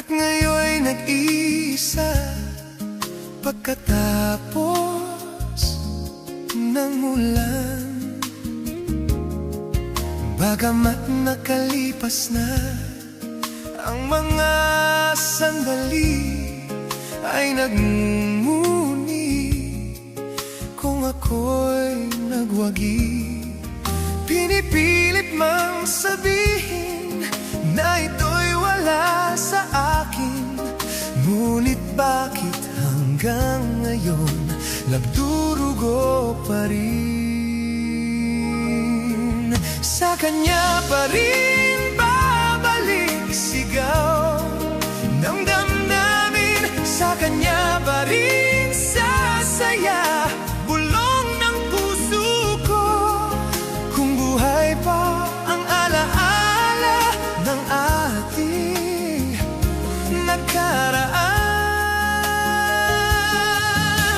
At ngayon'y nag-iisa pagkatapos ng ulan. Bagamat nakalipas na ang mga sandali, ay nagmumuni kung ako'y nagwagi. Pinipilit mang sabihin na ito'y wala sa akin, ngunit bakit hanggang ngayon nagdurugo pa rin? Sa kanya pa rin babalik sigaw ng damdamin, sa kanya pa rin sasaya bulong ng puso ko. Kung buhay pa ang alaala ng ating nakaraan,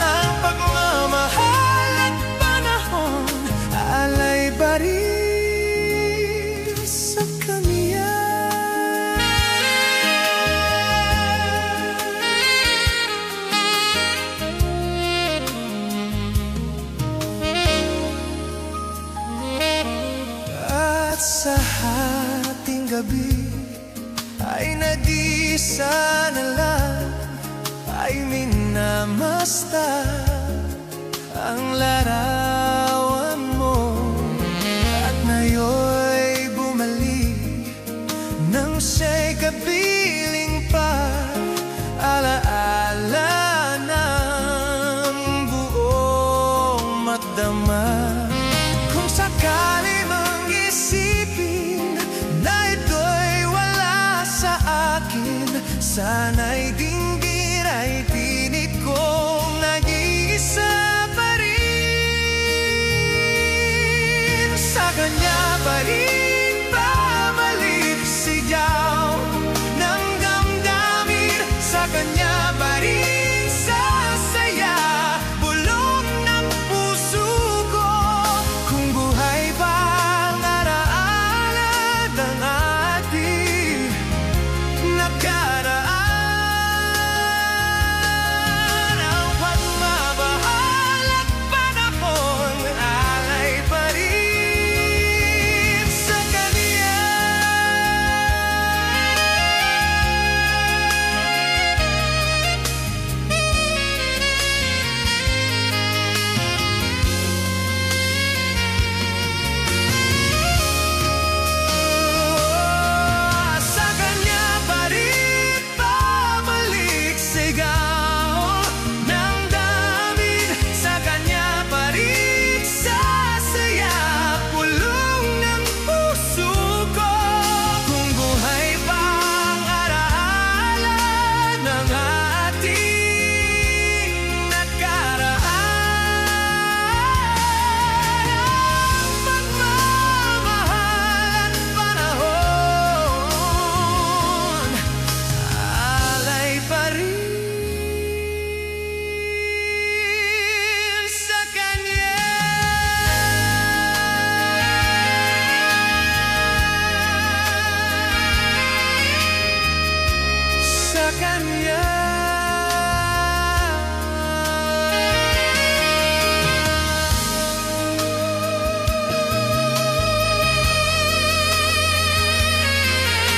ang pagmamahal at panahon alay pa rin sa kanya. At sa hating gabi ay nag-iisa na lang, ay minamasta ang larawan mo. At ngayon'y bumalik nang siya'y kapiling pa, alaala ng buong madama. Kung sakali mang isipin na ito'y wala sa akin, sana'y dinggin ay tinit kong nag-iisa pa rin. Sa kanya pa rin babalik sigaw ng damdamin, sa kanya pa rin sasaya bulong ng puso ko. Kung buhay pa ang alaala ng ating nakaraan, ang pagmamahal at panahon alay pa rin sa kanya. Sa kanya pa rin babalik sigaw ng damdamin, sa kanya pa rin sasaya bulong ng puso ko. Kung buhay pa ang alaala ng ating nakaraan, ang pagmamahal at panahon alay pa rin sa kanya. Sa kanya. Sa kanya.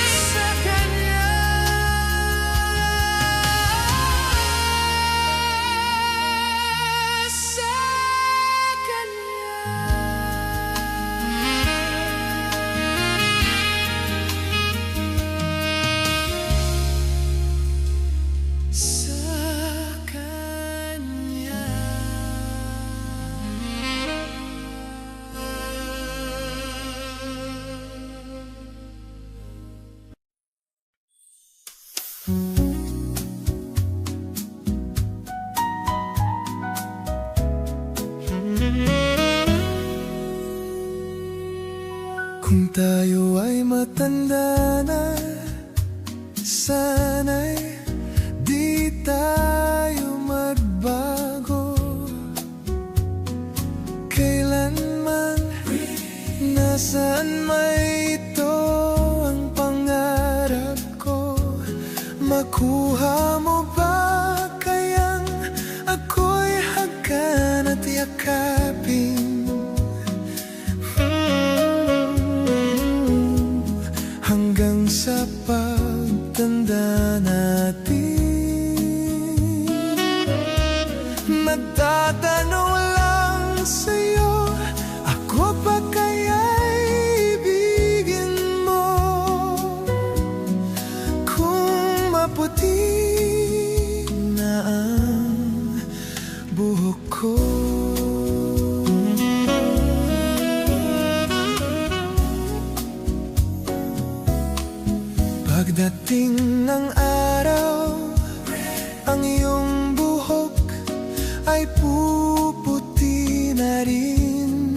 Sa kanya. Sa kanya. Kung tayo ay matanda na, sana'y di tayo magbago. Kailanman, nasaan may ito ang pangarap ko, hanggang sa pagtanda natin. Nagtatanong lang sa'yo, ako pa kaya'y ibigin mo? Kung maputi na ang buhok ko, pagdating ng araw, ang iyong buhok ay puputi na rin.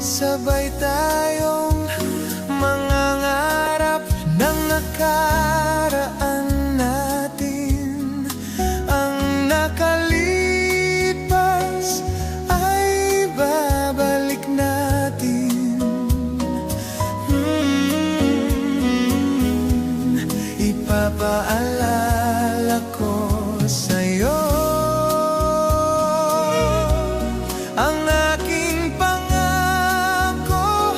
Sabay tayong mangangarap ng nakaraan natin. Ang nakalipas ay babalik natin. Ipapaalala ko sa'yo ang aking pangako,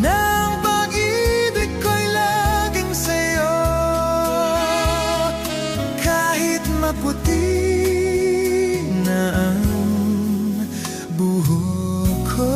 ng pag-ibig ko'y laging sa'yo. Kahit maputi na ang buhok ko,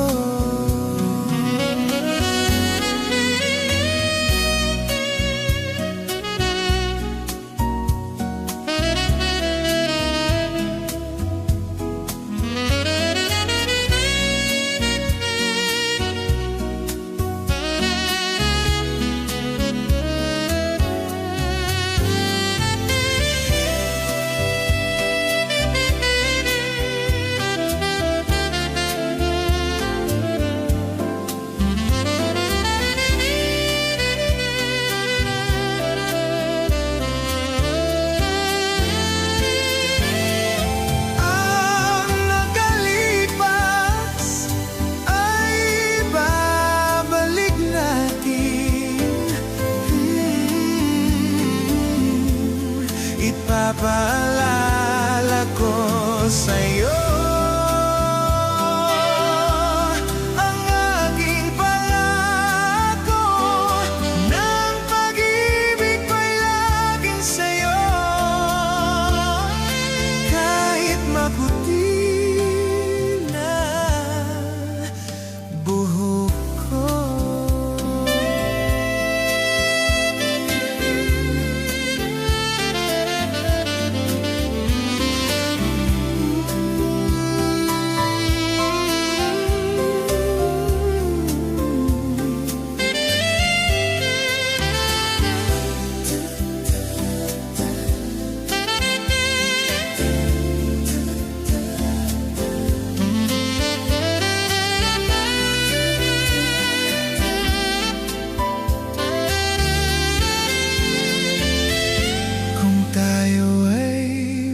ipapaalala ko sa'yo ang aking pangako, ng pag-ibig ko'y laging sa'yo. Kahit maputi na buhok ko,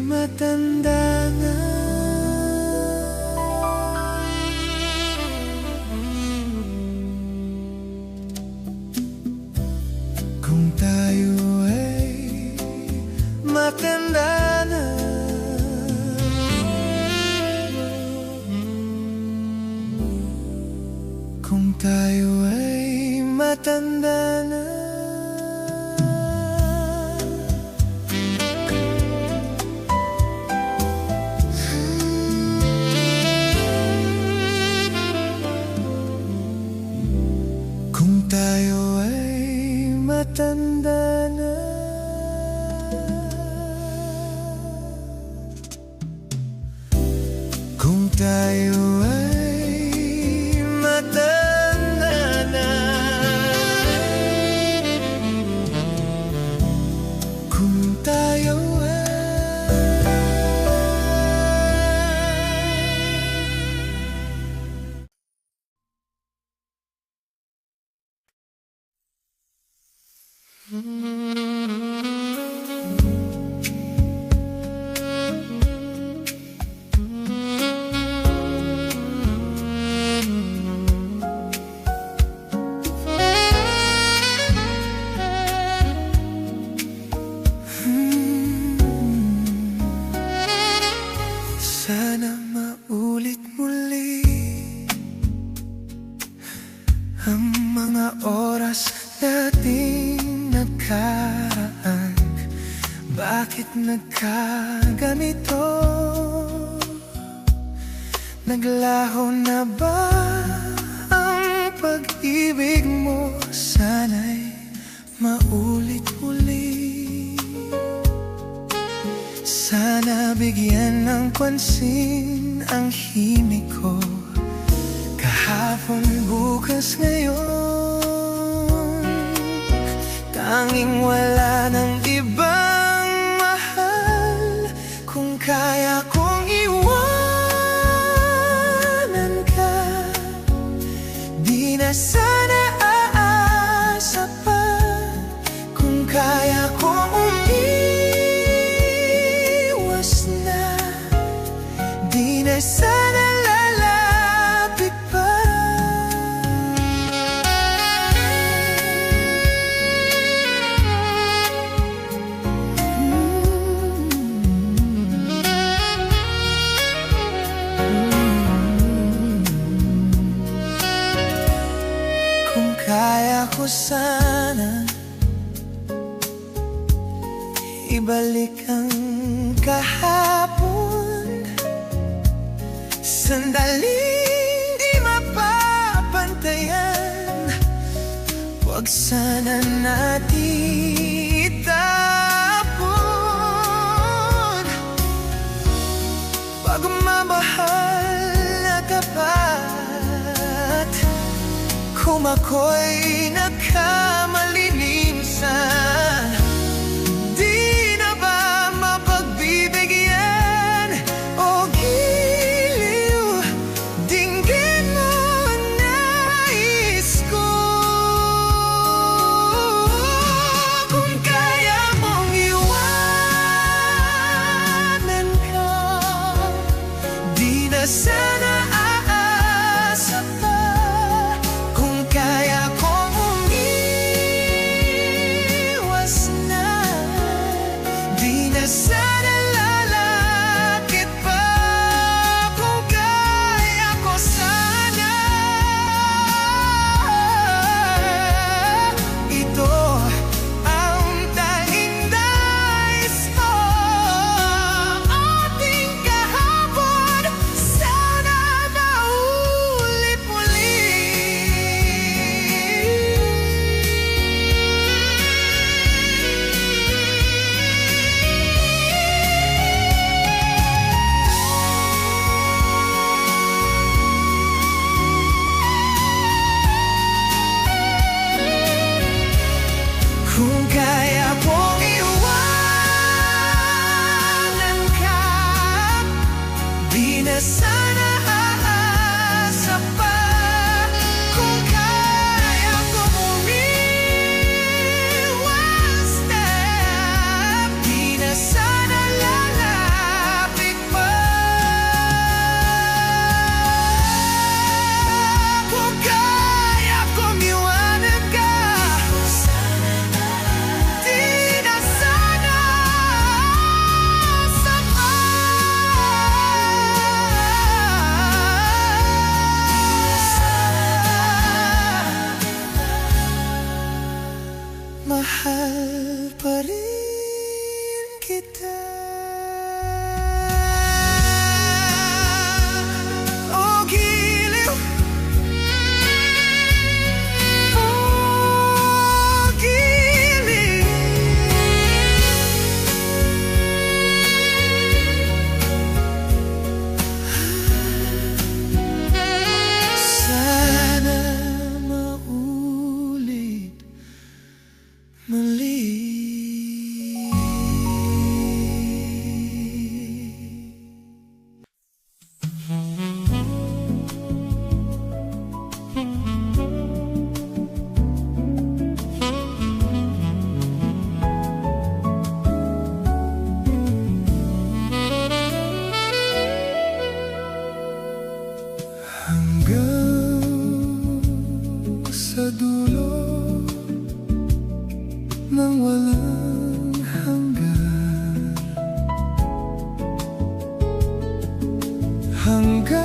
matanda na. Kung tayo ay matanda na, kung tayo ay matanda na, tayo ay matanda na. Kung tayo ay matanda na, kung tayo sana maulit muli ang mga oras natin. nakaraan. Bakit nagkaganito? Naglaho na ba ang pag-ibig mo? Sana'y maulit-uli. Sana bigyan ng pansin ang himig ko. Kahapon, bukas, ngayon, tanging wala ng ibang mahal. Kung kaya kong iwanan ka, di na sana aasa pa. Kung kaya kong umiwas na, di na sana lalapit pa. Kung kaya ko sana ibalik ang kahapon, sandaling di mapapantayan. Huwag sana natin itapon. Pagmamahal na tapat, kung ako'y nagkamali minsan, di na ba mapagbibigyan o giliw? Dinggin mo ang nais ko. Kung kaya mong iwanan ka, di na sana aasa pa. Kung kaya kong umiwas na, di na sana lalapit pa. Kung kaya ko sana, ito ang tanging nais ko. Ating kahapon, sana maulit muli. Kung kaya kong iwanan ka, di na sana aasa pa. Kung kaya kong umiwas na, di na sana lalapit pa. Kung kaya kong iwanan ka, di na sana aasa pa. Mahal pa rin kita. O giliw, o giliw, sana maulit muli. Hanggang sa dulo ng walang hanggan, hanggang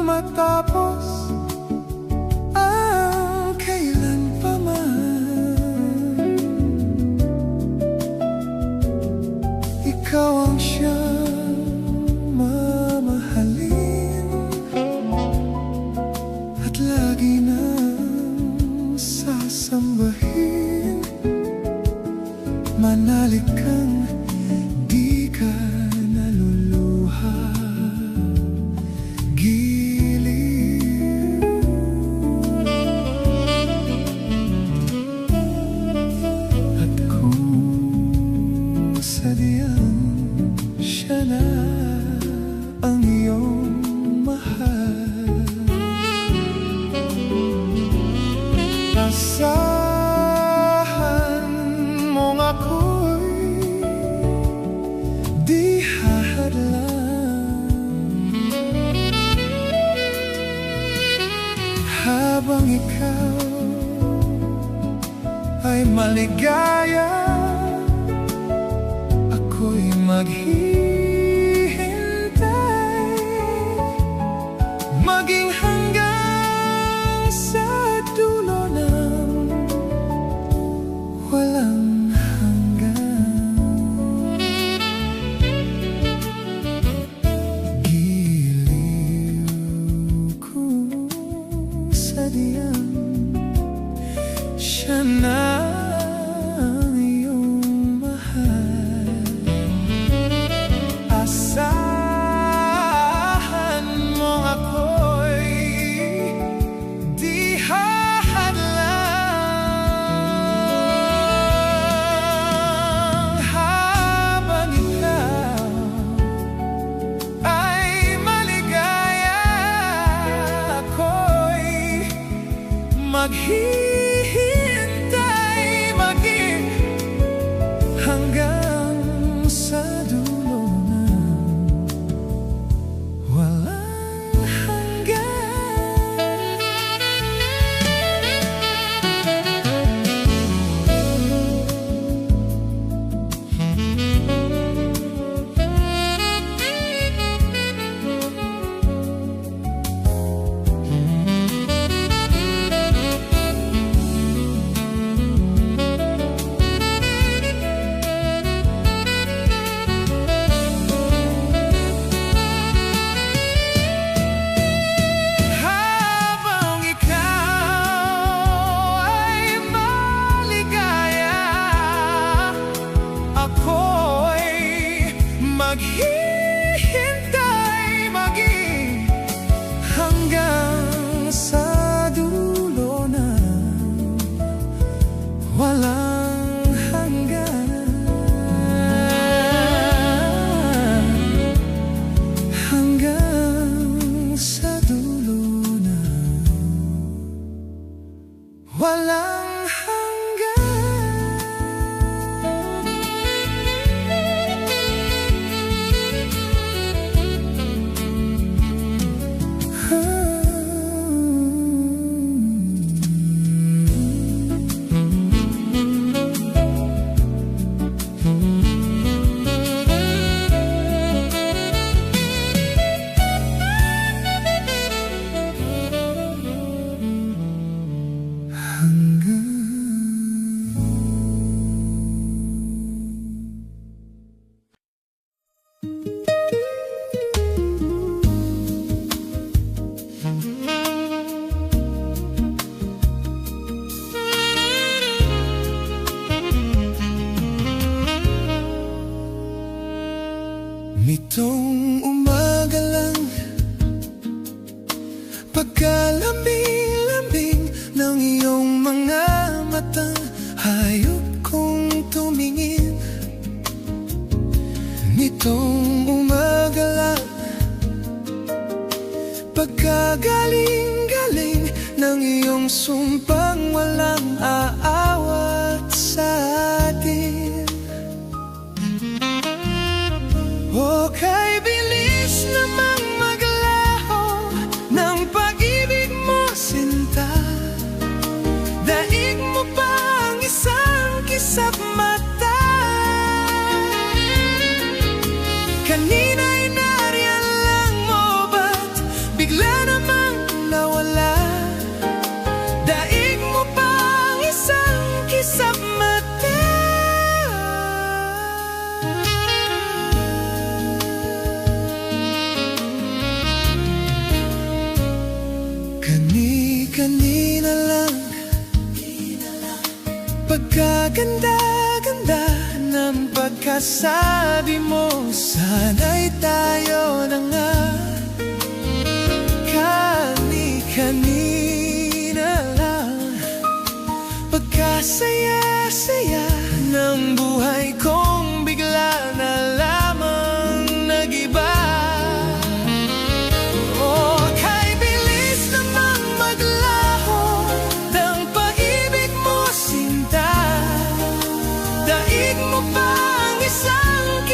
matapos ang kailan pa man. sambahin, manalig kang di ka naluluha. Giliw at kung sadyang siya na ang iyong mahal, asahan mong ako'y di hahadlang habang ikaw ay maligaya. Ako'y maghihintay, maging hanggang sa dulo ng walang hanggan. Giliw kung sadyang siya na ang iyong mahal, asahan mo ako'y di hahadlang habang ikaw ay maligaya. Ako'y maghihintay, maging hanggang sa dulo ng walang hanggan. Habang ikaw ay maligaya, ako'y maghihintay, maging hanggang sa dulo ng walang hanggan. Hanggang sa dulo ng walang hanggan. Nitong umaga lang, pagkalambing-lambing ng iyong mga mata, hayop kong tumingin. Nitong umaga lang, pagkagaling-galing ng iyong sumpang walang aawat sa atin. O kay bilis namang maglaho ng pag-ibig mo, sinta. Daig mo pa ang isang kisap mata. Kanina'y nariyan lang mo, ba't bigla namang nawala? Daig mo pa ang isang kisap mata. Kanina lang pagkaganda-ganda ng pagkasabi mo, sana'y tayo na nga. Kani-kanina lang, pagkasaya-saya ng buhay kong bigla na lamang nag-iba.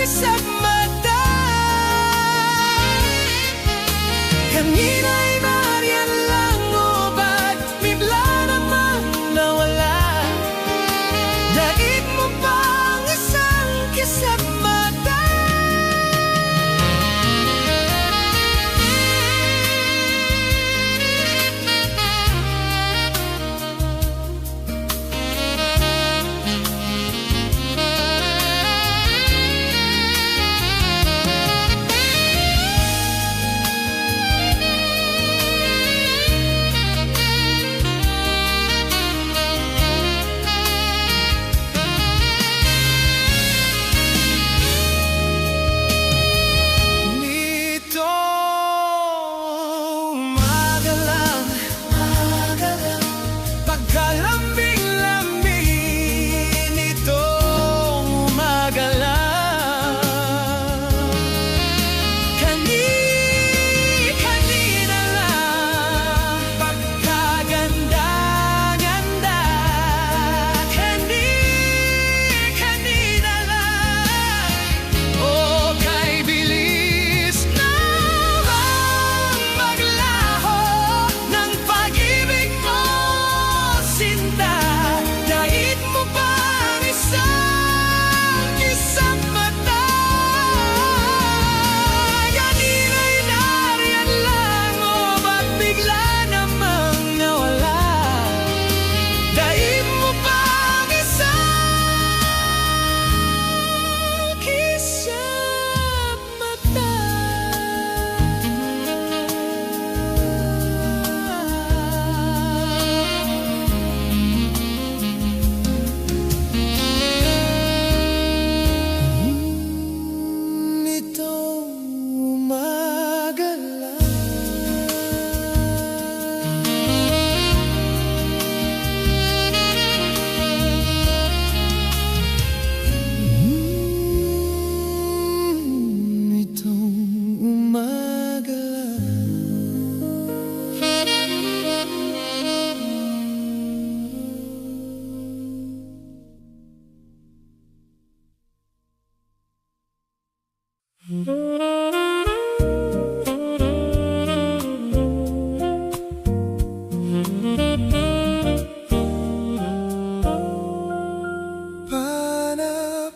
Isang mata, kanina'y nariyan lang o ba't bigla namang nawala? Daig mo pa ang isang kisap mata.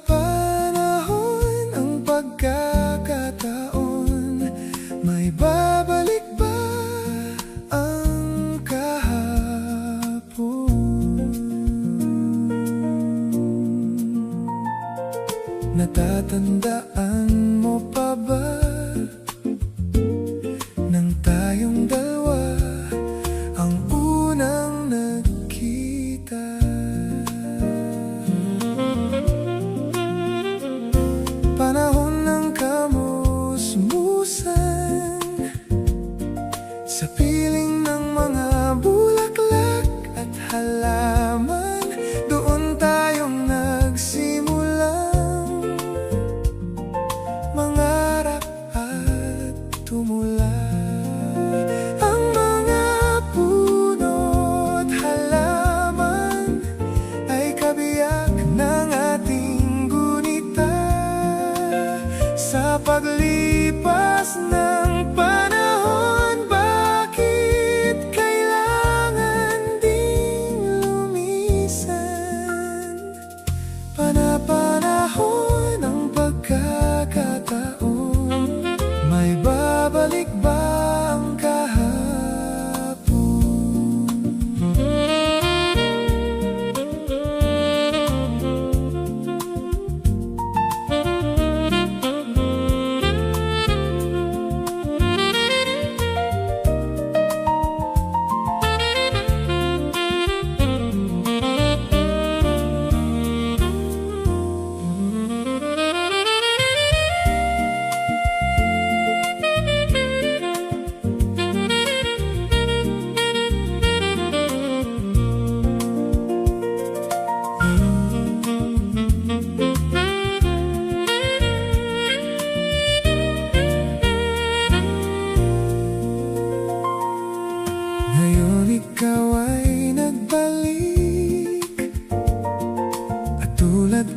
Panahon ang pagkakataon, may babalik ba ang kahapon? Natatandaan mo pa ba nang tayong dalawa ang unang nagkita? Panahon ng kamusmusan sa piling ng mga bulaklak at halaman, doon tayong nagsimulang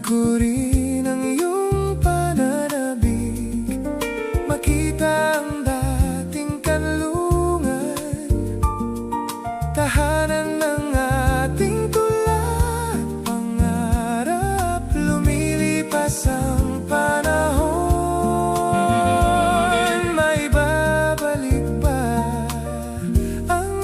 ko rin ang iyong pananabik, makita ang dating kanlungan, tahanan ng ating tula, pangarap, lumilipas ang panahon. May babalik ba ang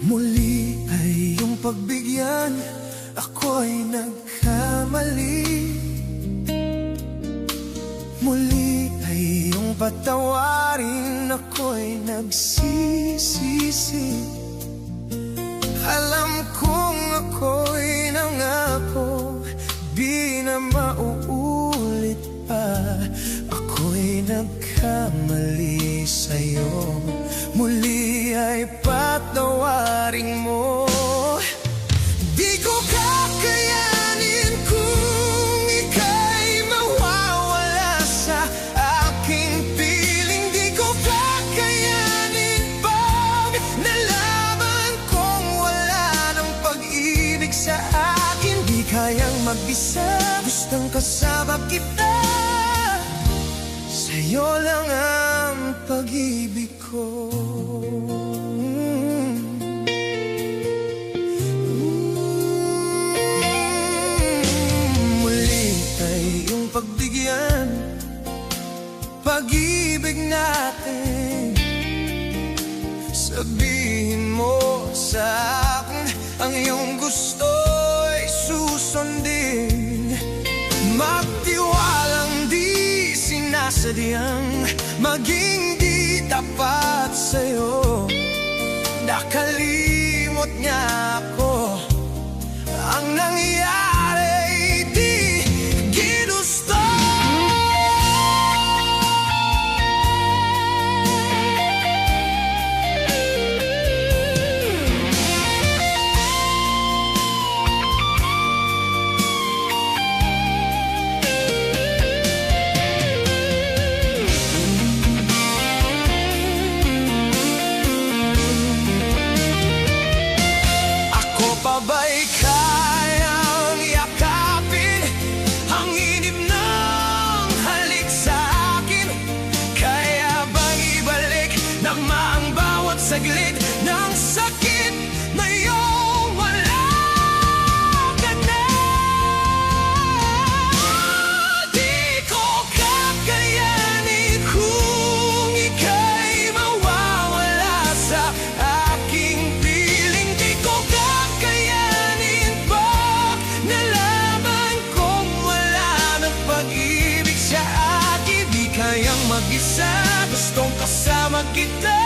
muli ay iyong pagbigyan, ako'y nagkamali. Muli ay iyong patawarin, ako'y nagsisisi. Alam kong ako'y nangako, di na mauulit pa. Ako'y nagkamali sa'yo, muli ay patawarin mo. Di ko kakayanin kung ika'y mawawala sa aking piling. Di ko kakayanin pag nalaman kong wala ng pag-ibig sa akin. Di kayang mag-isa, gustong kasama kita, sa'yo lang ang pag-ibig ko. Muli ay iyong pagbigyan, pag-ibig natin. Sabihin mo sa akin ang iyong gusto'y susundin. Magtiwalang di sinasadyang maging di tapat sa'yo. Nakalimot niya ako, ang nangyari di ginusto. Ba'y kayang yakapin ang inip ng halik sa akin? Kaya bang ibalik naman ang bawat saglit ng sakit na iyong wala ka na? Di ko kakayanin kung ika'y mawawala sa aking piling. Di ko mag-isa, gustong kasama kita.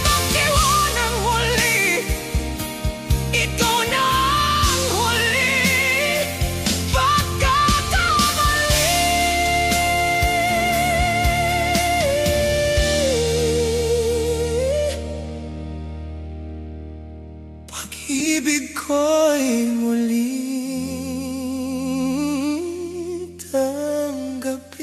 Magtiwanang huli, ikaw na ang huli pagkakamali. Pag-ibig ko'y muli tanggapin.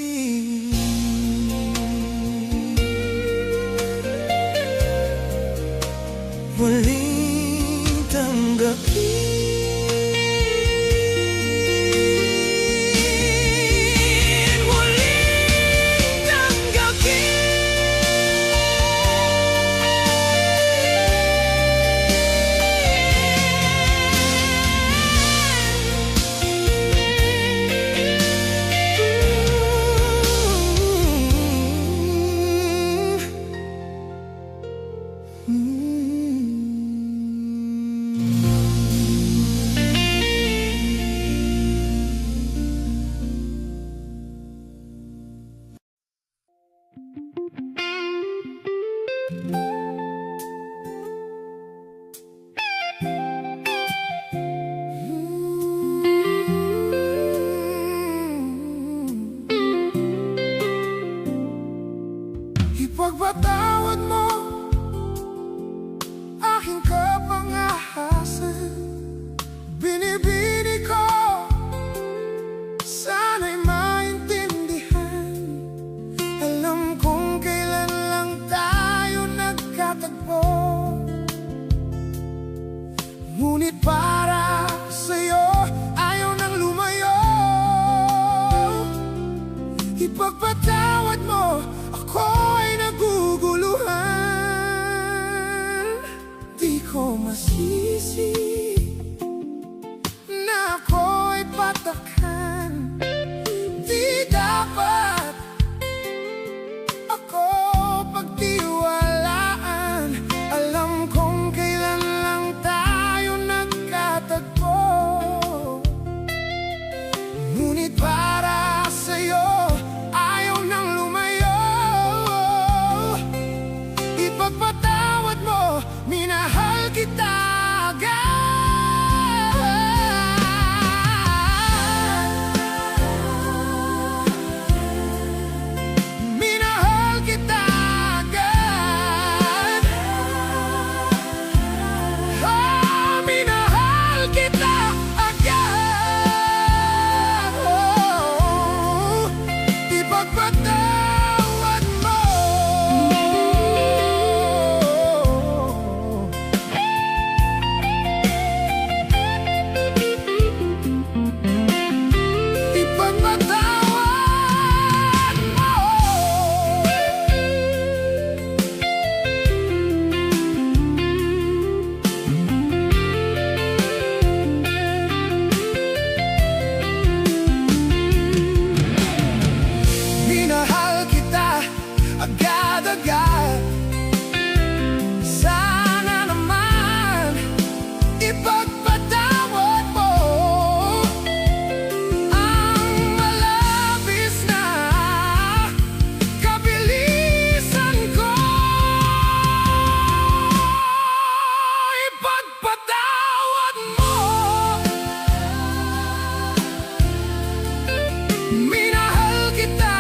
Minahal kita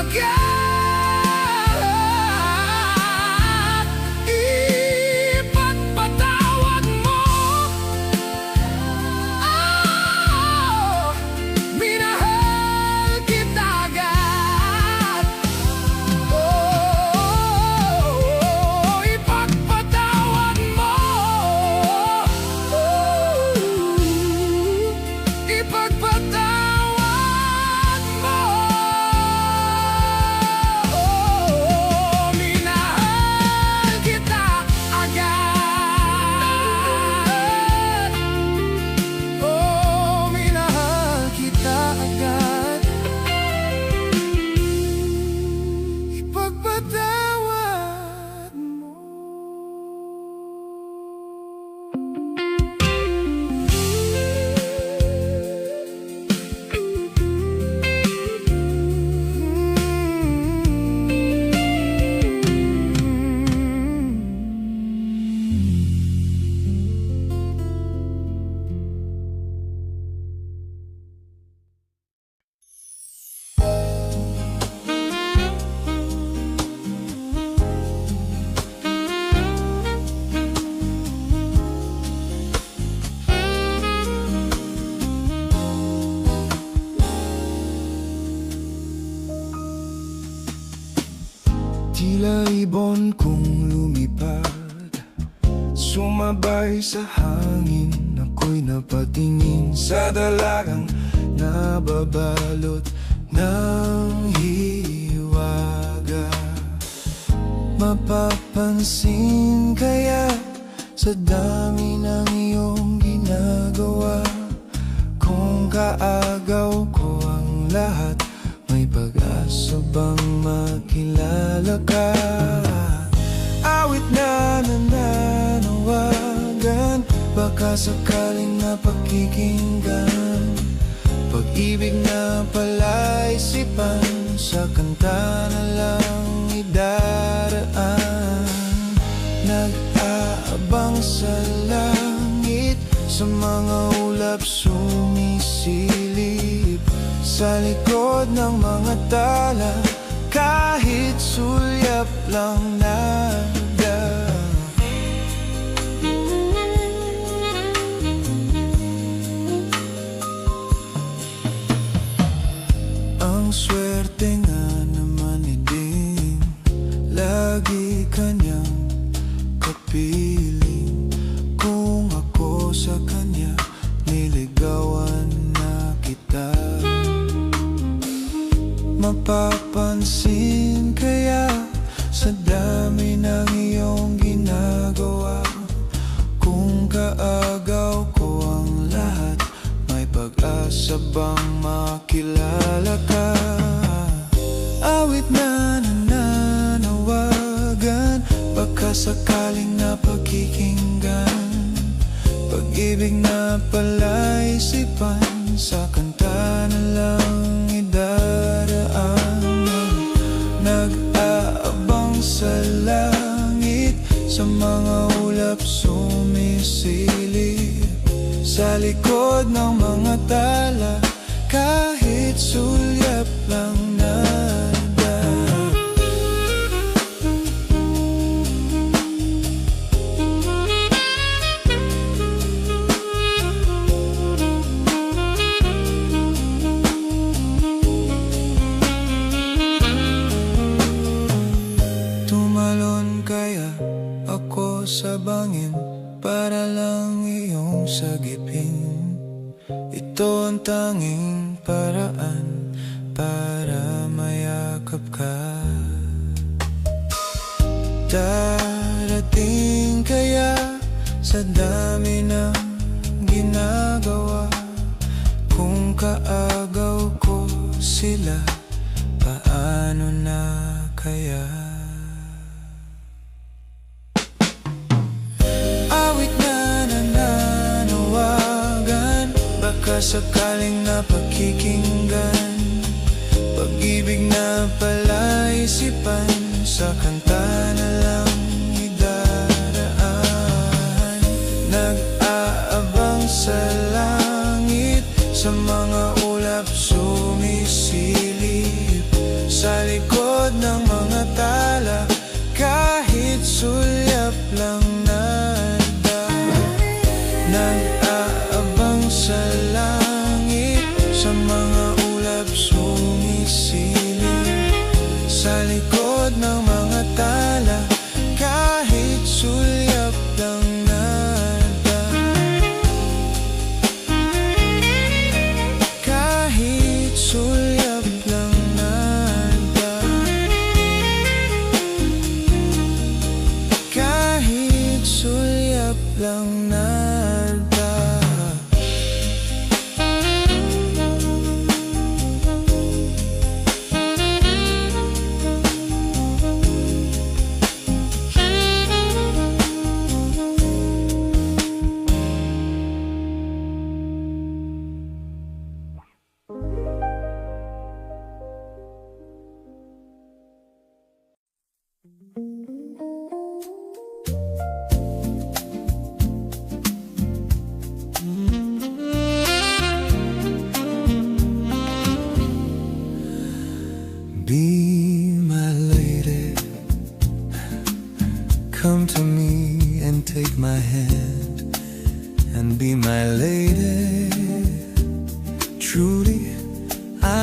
agad, ipagpatawad mo. Minahal kita agad, ipagpatawad mo. Ipagpatawad mo. Minahal kita agad. Minahal kita agad. Ipagpatawad mo. Tila ibon kong lumipad, sumabay sa hangin. Ako'y napatingin sa dalagang nababalot ng hiwaga. Mapapansin kaya sa dami ng iyong ginagawa, kung kaagaw ko ang lahat, may pag-asa bang makilala ka? Awit na nananawagan, baka sakaling napakikinggan. Pag-ibig na palaisipan, sa kanta na lang idaraan. Nag-aabang sa langit, sa mga ulap sumisilip. Sa likod ng mga tala, kahit sulyap lang nada. Ang swerte nga naman ni Ding, lagi kanyang kapiling. Kung ako sa kanya, niligawan na kita. Mapapansin kaya sa dami ng iyong ginagawa, kung kaagaw ko ang lahat, may pag-asa bang makilala ka? Awit na nananawagan, baka sakaling napakikinggan. Pag-ibig na palaisipan, sa kanta na lang idaraan. Nag-aabang sa langit, sa mga ulap sumisilip. Sa likod ng mga tala, kahit sulyap lang nada. Tumalon kaya ako sa bangin para lang iyong sagipin. Ito ang tanging paraan para mayakap ka. Darating kaya sa dami ng ginagawa, kung kaagaw ko sila, paano na kaya? Awit na nananawagan, baka sakaling napakikinggan. Pag-ibig na palaisipan, sa kanta na lang idaraan. Nag-aabang sa langit, sa mga ulap sumisilip.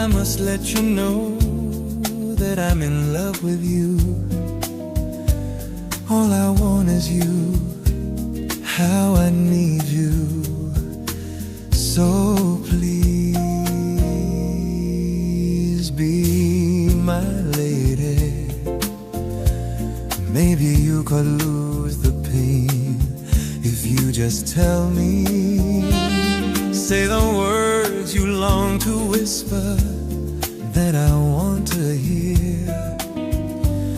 I must let you know that I'm in love with you. All I want is you, how I need you. So please be my lady. Maybe you could lose the pain if you just tell me. Say the words you long to whisper that I want to hear.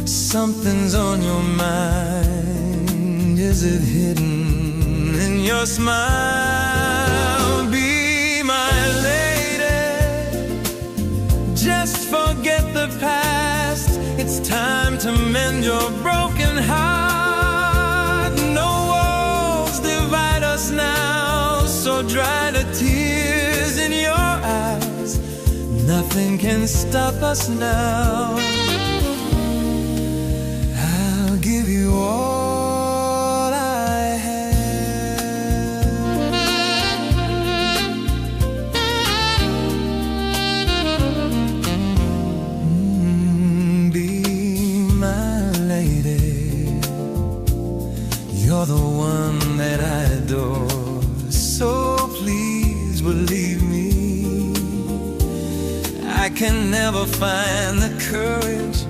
Something's on your mind. Is it hidden in your smile? Be my lady. Just forget the past. It's time to mend your broken heart. No walls divide us now, so dry the tears in your eyes. Nothing can stop us now. I'll give you all I have. Be my lady. You're the one that I adore. So please believe me. I can never find the courage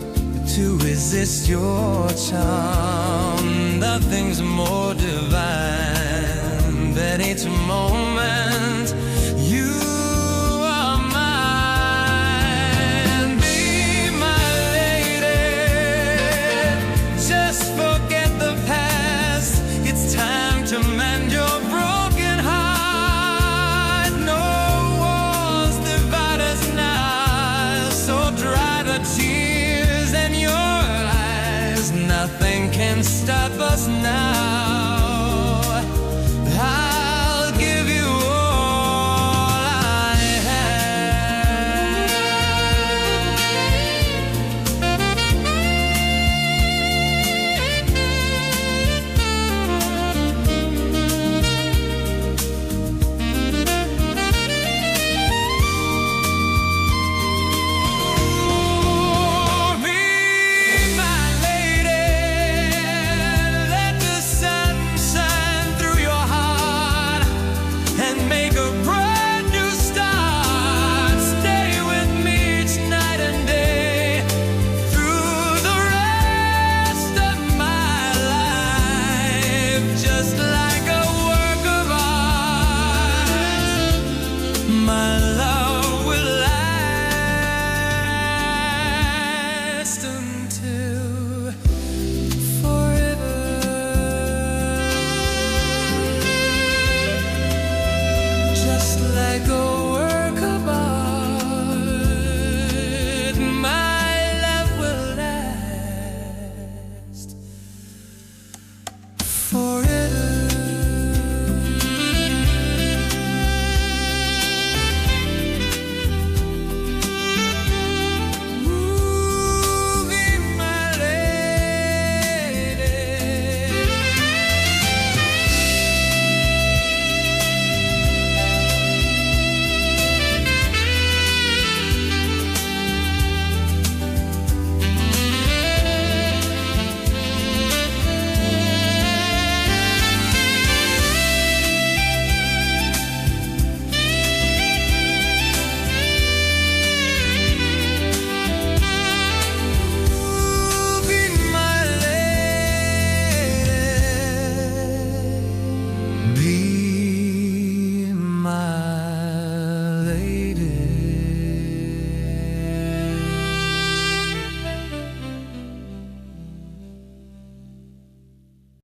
to resist your charm. Nothing's more divine than each moment you are mine. Be my lady. Just forget the past. It's time to mend your broken heart. No walls divide us now, so dry the tears in your eyes. Nothing can stop us now.